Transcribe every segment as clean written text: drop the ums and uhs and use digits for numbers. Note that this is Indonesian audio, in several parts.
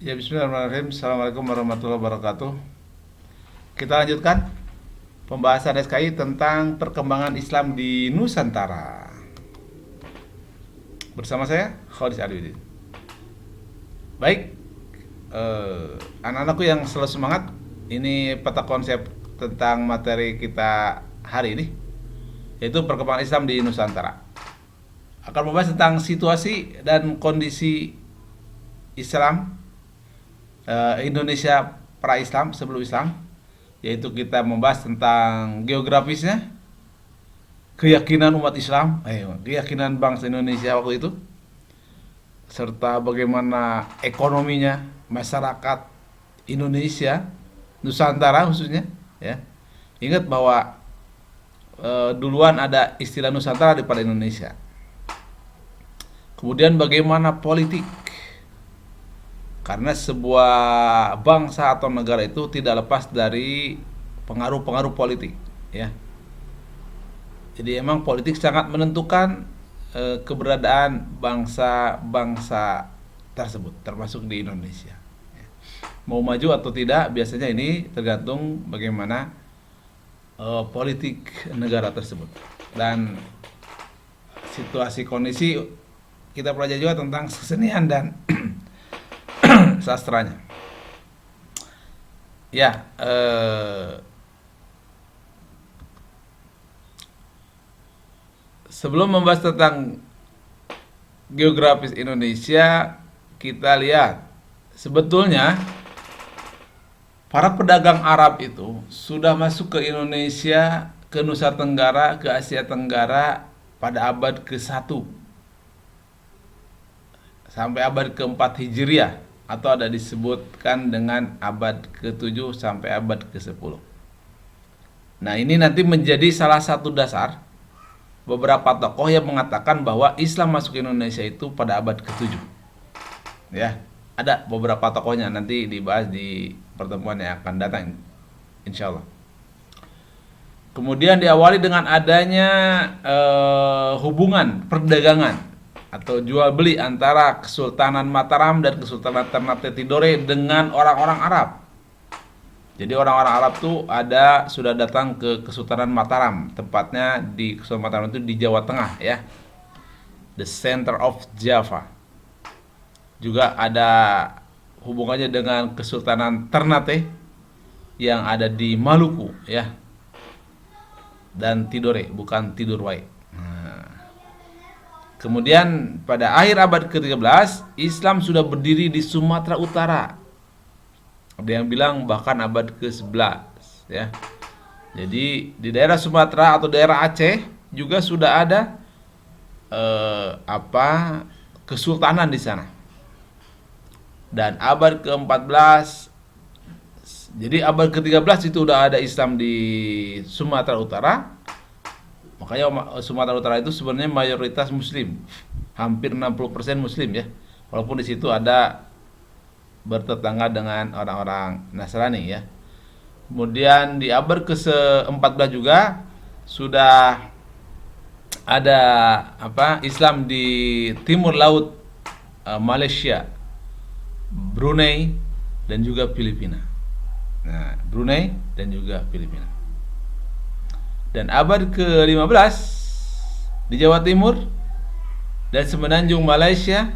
Ya, bismillahirrahmanirrahim. Assalamualaikum warahmatullahi wabarakatuh. Kita lanjutkan pembahasan SKI tentang perkembangan Islam di Nusantara. Bersama saya, Khalis Alwidin. Baik, anak-anakku yang selalu semangat, ini peta konsep tentang materi kita hari ini, yaitu perkembangan Islam di Nusantara. Akan membahas tentang situasi dan kondisi Islam Indonesia pra-Islam, sebelum Islam, yaitu kita membahas tentang geografisnya, keyakinan umat Islam, keyakinan bangsa Indonesia waktu itu, serta bagaimana ekonominya masyarakat Indonesia, Nusantara khususnya, ya. Ingat bahwa duluan ada istilah Nusantara daripada Indonesia. Kemudian bagaimana politik, karena sebuah bangsa atau negara itu tidak lepas dari pengaruh-pengaruh politik, ya. Jadi emang politik sangat menentukan keberadaan bangsa-bangsa tersebut, termasuk di Indonesia. Mau maju atau tidak, biasanya ini tergantung bagaimana politik negara tersebut. Dan situasi kondisi kita pelajari juga tentang kesenian dan sastranya. Ya, sebelum membahas tentang geografis Indonesia, kita lihat sebetulnya para pedagang Arab itu sudah masuk ke Indonesia, ke Nusa Tenggara, ke Asia Tenggara pada abad ke-1 sampai abad ke-4 Hijriah, atau ada disebutkan dengan abad ke-7 sampai abad ke-10. Nah, ini nanti menjadi salah satu dasar beberapa tokoh yang mengatakan bahwa Islam masuk ke Indonesia itu pada abad ke-7. Ya, ada beberapa tokohnya, nanti dibahas di pertemuan yang akan datang, insya Allah. Kemudian diawali dengan adanya hubungan perdagangan atau jual beli antara Kesultanan Mataram dan Kesultanan Ternate Tidore dengan orang-orang Arab. Jadi orang-orang Arab tuh sudah datang ke Kesultanan Mataram, tepatnya di Kesultanan Mataram itu di Jawa Tengah, ya, the center of Java. Juga ada hubungannya dengan Kesultanan Ternate yang ada di Maluku, ya, dan Tidore, bukan Tidurwai. Kemudian pada akhir abad ke-13 Islam sudah berdiri di Sumatera Utara. Ada yang bilang bahkan abad ke-11, ya. Jadi di daerah Sumatera atau daerah Aceh juga sudah ada kesultanan di sana. Dan abad ke-14, jadi abad ke-13 itu udah ada Islam di Sumatera Utara. Makanya Sumatera Utara itu sebenarnya mayoritas Muslim, hampir 60% Muslim, ya. Walaupun di situ ada bertetangga dengan orang-orang Nasrani, ya. Kemudian di abad ke-14 juga sudah ada Islam di timur laut Malaysia, Brunei dan juga Filipina. Nah, Brunei dan juga Filipina. Dan abad ke-15 di Jawa Timur dan semenanjung Malaysia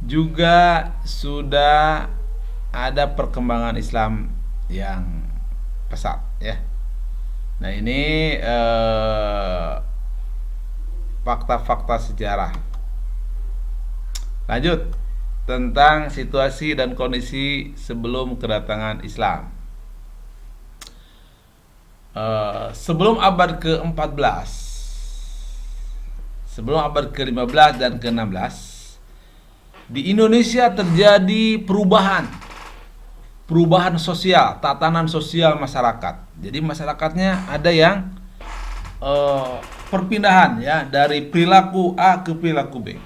juga sudah ada perkembangan Islam yang pesat, ya. Nah, ini fakta-fakta sejarah. Lanjut tentang situasi dan kondisi sebelum kedatangan Islam. Sebelum abad ke-14, sebelum abad ke-15 dan ke-16, di Indonesia terjadi perubahan sosial, tatanan sosial masyarakat. Jadi masyarakatnya ada yang perpindahan, ya, dari perilaku A ke perilaku B.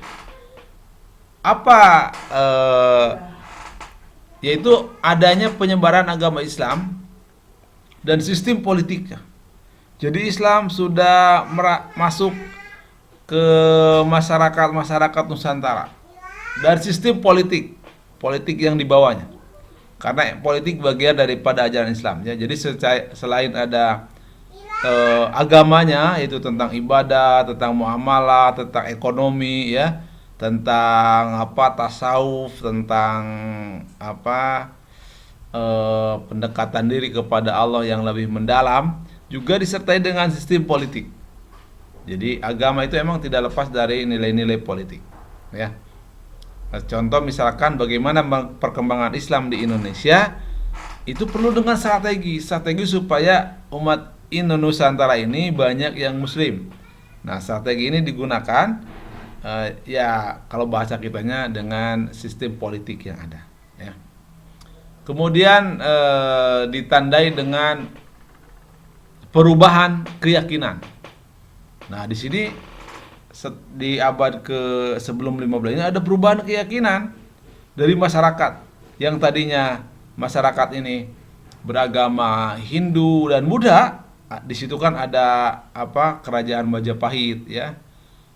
Yaitu adanya penyebaran agama Islam dan sistem politiknya. Jadi Islam sudah masuk ke masyarakat Nusantara. Dari sistem politik politik yang dibawanya. Karena politik bagian daripada ajaran Islam ya. Jadi selain ada agamanya, yaitu tentang ibadah, tentang muamalah, tentang ekonomi ya, tentang tasawuf, tentang pendekatan diri kepada Allah yang lebih mendalam, juga disertai dengan sistem politik. Jadi agama itu emang tidak lepas dari nilai-nilai politik ya. Contoh misalkan bagaimana perkembangan Islam di Indonesia, itu perlu dengan strategi supaya umat Nusantara ini banyak yang Muslim. Nah, strategi ini digunakan ya kalau bahasa kitanya dengan sistem politik yang ada. Ya. Kemudian ditandai dengan perubahan keyakinan. Nah, di sini di abad ke sebelum 15 ini ada perubahan keyakinan dari masyarakat yang tadinya masyarakat ini beragama Hindu dan Buddha. Di situ kan ada kerajaan Majapahit ya,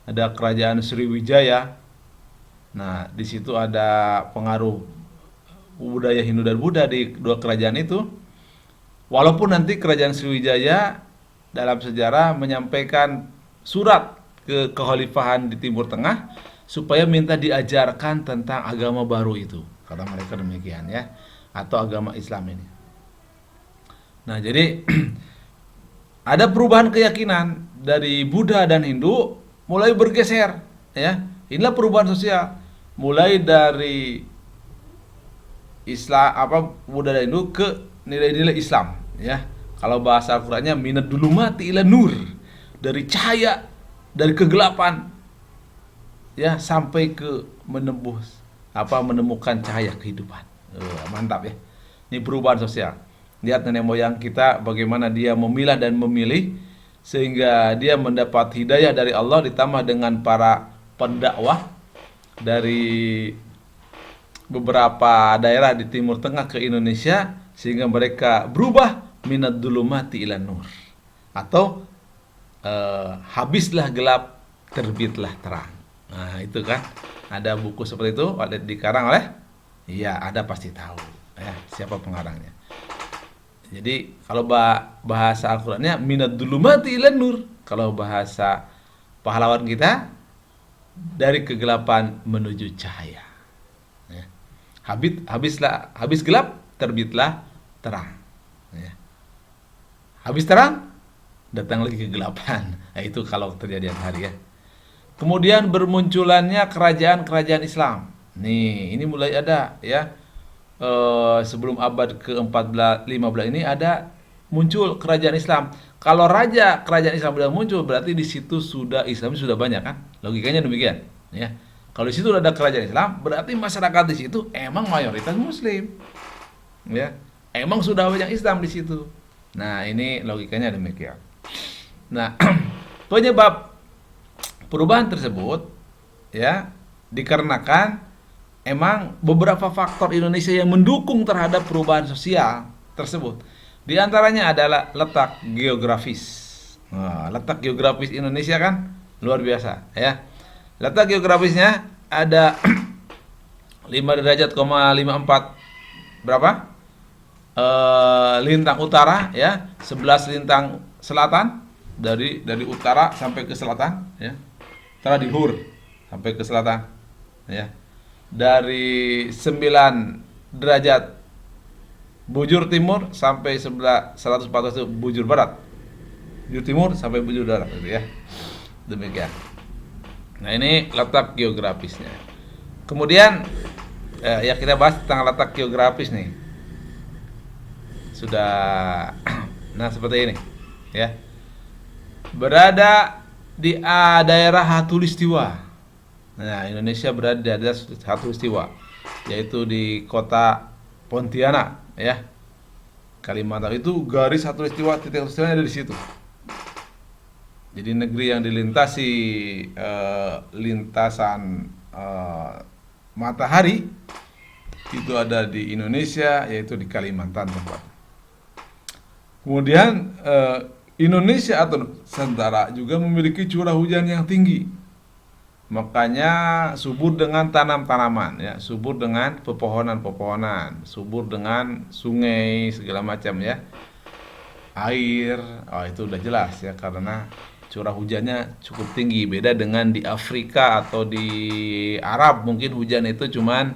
ada kerajaan Sriwijaya. Nah, di situ ada pengaruh budaya Hindu dan Buddha di dua kerajaan itu. Walaupun nanti kerajaan Sriwijaya dalam sejarah menyampaikan surat ke kekhalifahan di Timur Tengah supaya minta diajarkan tentang agama baru itu, kata mereka demikian ya, atau agama Islam ini. Nah, jadi ada perubahan keyakinan dari Buddha dan Hindu mulai bergeser ya. Inilah perubahan sosial mulai dari Islam Buddha dan Hindu ke nilai-nilai Islam ya. Kalau bahasa Al-Qur'annya minad dulumati ila nur, dari cahaya, dari kegelapan ya sampai ke menemukan cahaya kehidupan. Mantap ya. Ini perubahan sosial. Lihat nenek moyang kita bagaimana dia memilah dan memilih sehingga dia mendapat hidayah dari Allah, ditambah dengan para pendakwah dari beberapa daerah di Timur Tengah ke Indonesia, sehingga mereka berubah minad dulumati ila nur, atau habislah gelap, terbitlah terang. Nah, itu kan ada buku seperti itu dikarang oleh ada pasti tahu ya siapa pengarangnya. Jadi kalau bahasa Al-Qur'annya minad dulumati ila nur, kalau bahasa pahlawan kita dari kegelapan menuju cahaya ya. Habis gelap, terbitlah terang ya. Habis terang, datang lagi kegelapan. Nah, itu kalau terjadi hari ya. Kemudian bermunculannya kerajaan-kerajaan Islam. Nih, ini mulai ada ya. Sebelum abad ke-14 15 ini ada muncul kerajaan Islam. Kalau raja kerajaan Islam sudah muncul, berarti di situ Islam sudah banyak kan? Logikanya demikian, ya. Kalau di situ ada kerajaan Islam, berarti masyarakat di situ emang mayoritas Muslim. Ya. Emang sudah banyak Islam di situ. Nah, ini logikanya demikian. Nah, penyebab perubahan tersebut ya dikarenakan emang beberapa faktor Indonesia yang mendukung terhadap perubahan sosial tersebut. Di antaranya adalah letak geografis. Nah, letak geografis Indonesia kan luar biasa ya. Letak geografisnya ada 5,54 berapa? Lintang utara ya, 11 lintang selatan, dari utara sampai ke selatan ya. Utara di Hur sampai ke selatan ya. Dari 9 derajat bujur timur sampai 140 bujur barat. Bujur timur sampai bujur barat gitu ya. Demikian. Nah, ini letak geografisnya. Kemudian ya kita bahas tentang letak geografis nih. Sudah nah seperti ini ya. Berada di daerah Khatulistiwa. Nah, Indonesia berada di daerah Khatulistiwa, yaitu di kota Pontianak ya. Kalimantan itu garis Khatulistiwa, titik Khatulistiwa ada di situ. Jadi negeri yang dilintasi lintasan matahari itu ada di Indonesia, yaitu di Kalimantan tempat. Kemudian Indonesia atau Nusantara juga memiliki curah hujan yang tinggi. Makanya subur dengan tanam-tanaman ya, subur dengan pepohonan-pepohonan, subur dengan sungai segala macam ya. Air, oh itu udah jelas ya karena curah hujannya cukup tinggi. Beda dengan di Afrika atau di Arab mungkin hujan itu cuman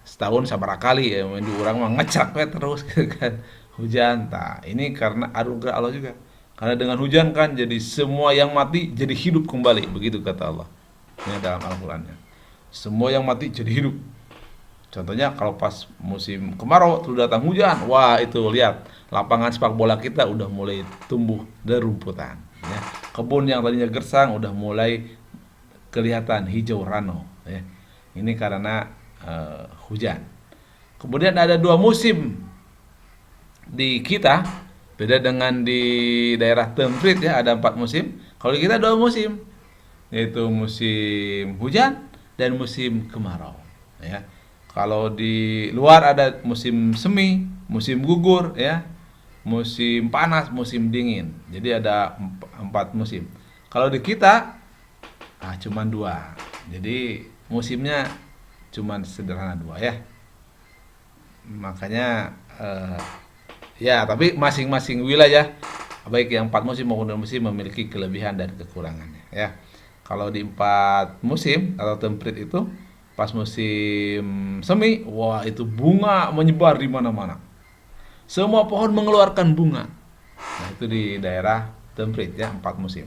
setahun sabar kali ya, di orang mah ngecak we terus gitu kan. Hujan. Nah, ini karena anugerah Allah juga. Karena dengan hujan kan jadi semua yang mati jadi hidup kembali, begitu kata Allah. Ini dalam Al-Qur'annya. Semua yang mati jadi hidup. Contohnya kalau pas musim kemarau terus datang hujan, wah itu lihat lapangan sepak bola kita udah mulai tumbuh derumputan. Ya. Kebun yang tadinya gersang udah mulai kelihatan hijau rano. Ya. Ini karena hujan. Kemudian ada dua musim di kita, beda dengan di daerah temperate ya ada 4 musim. Kalau di kita 2 musim, yaitu musim hujan dan musim kemarau. Ya. Kalau di luar ada musim semi, musim gugur, ya, musim panas, musim dingin. Jadi ada 4 musim. Kalau di kita, cuma 2. Jadi musimnya cuma sederhana 2 ya. Makanya ya, tapi masing-masing wilayah baik yang 4 musim maupun 2 musim memiliki kelebihan dan kekurangannya ya. Kalau di 4 musim atau temperate itu pas musim semi, wah itu bunga menyebar di mana-mana. Semua pohon mengeluarkan bunga. Nah, itu di daerah temperate ya, 4 musim.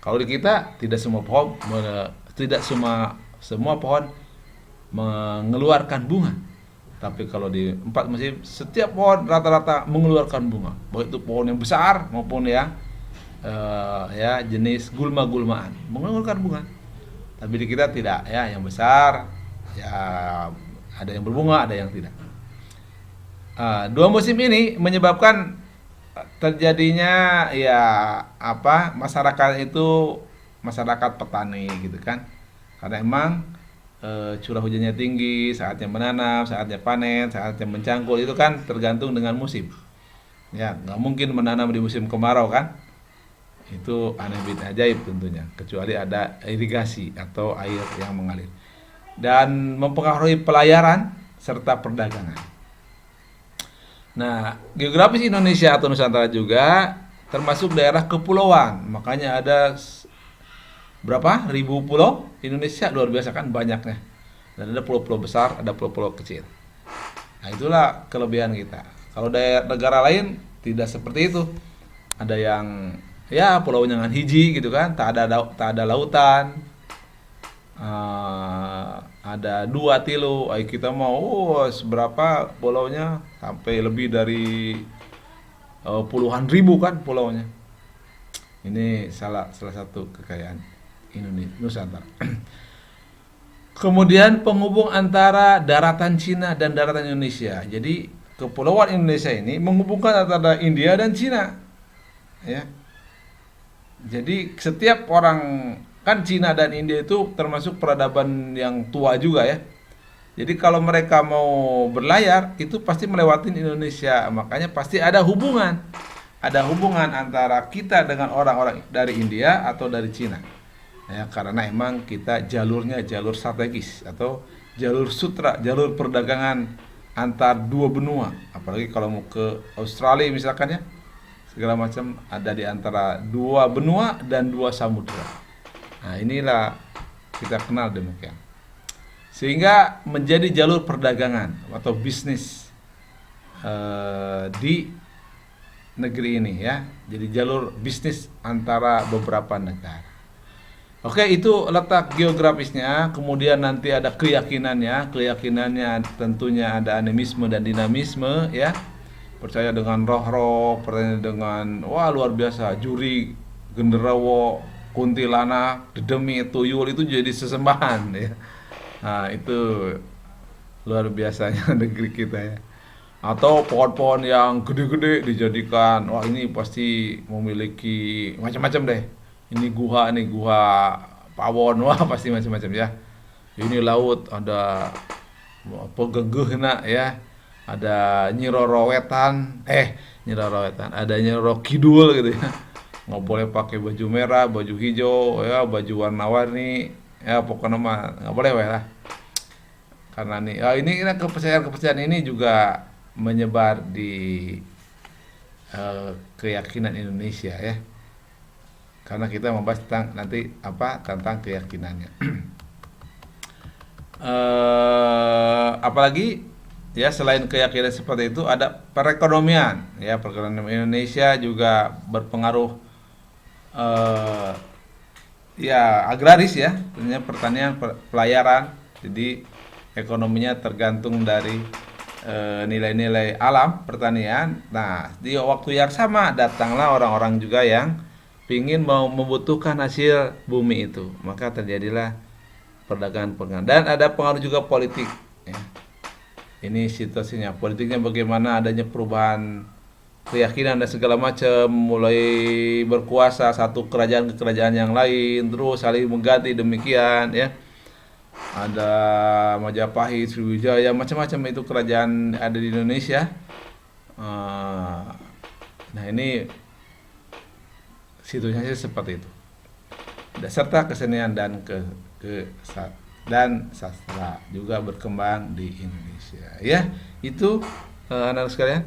Kalau di kita tidak semua pohon tidak semua pohon mengeluarkan bunga. Tapi kalau di 4 musim, setiap pohon rata-rata mengeluarkan bunga. Baik itu pohon yang besar maupun yang ya jenis gulma-gulmaan mengeluarkan bunga. Tapi di kita tidak ya, yang besar ya ada yang berbunga, ada yang tidak. 2 musim ini menyebabkan terjadinya ya masyarakat itu masyarakat petani gitu kan. Karena emang curah hujannya tinggi, saatnya menanam, saatnya panen, saatnya mencangkul itu kan tergantung dengan musim. Ya, nggak mungkin menanam di musim kemarau kan? Itu aneh bin ajaib tentunya, kecuali ada irigasi atau air yang mengalir. Dan mempengaruhi pelayaran serta perdagangan. Nah, geografis Indonesia atau Nusantara juga termasuk daerah kepulauan. Makanya ada berapa ribu pulau Indonesia, luar biasa kan banyaknya. Dan ada pulau-pulau besar, ada pulau-pulau kecil. Nah, itulah kelebihan kita. Kalau daerah negara lain tidak seperti itu. Ada yang ya pulaunya ngan hiji gitu kan, tak ada lautan. Ada 2 tilu, kita mau seberapa pulaunya sampai lebih dari puluhan ribu kan pulaunya. Ini salah satu kekayaan Indonesia Nusantara. Kemudian penghubung antara daratan Cina dan daratan Indonesia. Jadi kepulauan Indonesia ini menghubungkan antara India dan Cina. Ya. Jadi setiap orang kan Cina dan India itu termasuk peradaban yang tua juga ya. Jadi kalau mereka mau berlayar itu pasti melewati Indonesia. Makanya pasti ada hubungan. Ada hubungan antara kita dengan orang-orang dari India atau dari Cina. Ya, karena emang kita jalurnya jalur strategis atau jalur sutra, jalur perdagangan antar 2 benua. Apalagi kalau mau ke Australia misalkan ya, segala macam ada di antara 2 benua dan 2 samudra. Nah, inilah kita kenal demikian. Sehingga menjadi jalur perdagangan atau bisnis di negeri ini ya. Jadi jalur bisnis antara beberapa negara. Oke, itu letak geografisnya. Kemudian nanti ada keyakinannya. Keyakinannya tentunya ada animisme dan dinamisme ya. Percaya dengan roh-roh, percaya dengan luar biasa, juri, genderuwo, kuntilanak, dedemi, tuyul itu jadi sesembahan ya. Nah, itu luar biasanya negeri kita ya. Atau pohon-pohon yang gede-gede dijadikan, wah ini pasti memiliki macam-macam deh. Ini guha pawon, wah pasti macam-macam ya. Ini laut ada pegegehna ya. Ada Nyiroro Wetan, ada Nyiroro Kidul gitu ya. Nggak boleh pakai baju merah, baju hijau ya, baju warna-warni. Ya pokoknya mah nggak boleh weh lah. Karena nih, ini kepercayaan-kepercayaan ini juga menyebar di keyakinan Indonesia ya. Karena kita membahas tentang nanti apa tentang keyakinannya. Apalagi ya selain keyakinan seperti itu ada perekonomian ya, perekonomian Indonesia juga berpengaruh eh, ya agraris ya, tentunya pertanian, pelayaran. Jadi ekonominya tergantung dari nilai-nilai alam pertanian. Nah, di waktu yang sama datanglah orang-orang juga yang ingin mau membutuhkan hasil bumi itu. Maka terjadilah perdagangan-perdagangan dan ada pengaruh juga politik ya. Ini situasinya, politiknya bagaimana adanya perubahan keyakinan dan segala macam, mulai berkuasa satu kerajaan ke kerajaan yang lain, terus saling mengganti demikian ya. Ada Majapahit, Sriwijaya, macam-macam itu kerajaan ada di Indonesia. Nah ini situasinya seperti itu. Serta kesenian dan dan sastra juga berkembang di Indonesia. Ya, itu anak sekalian.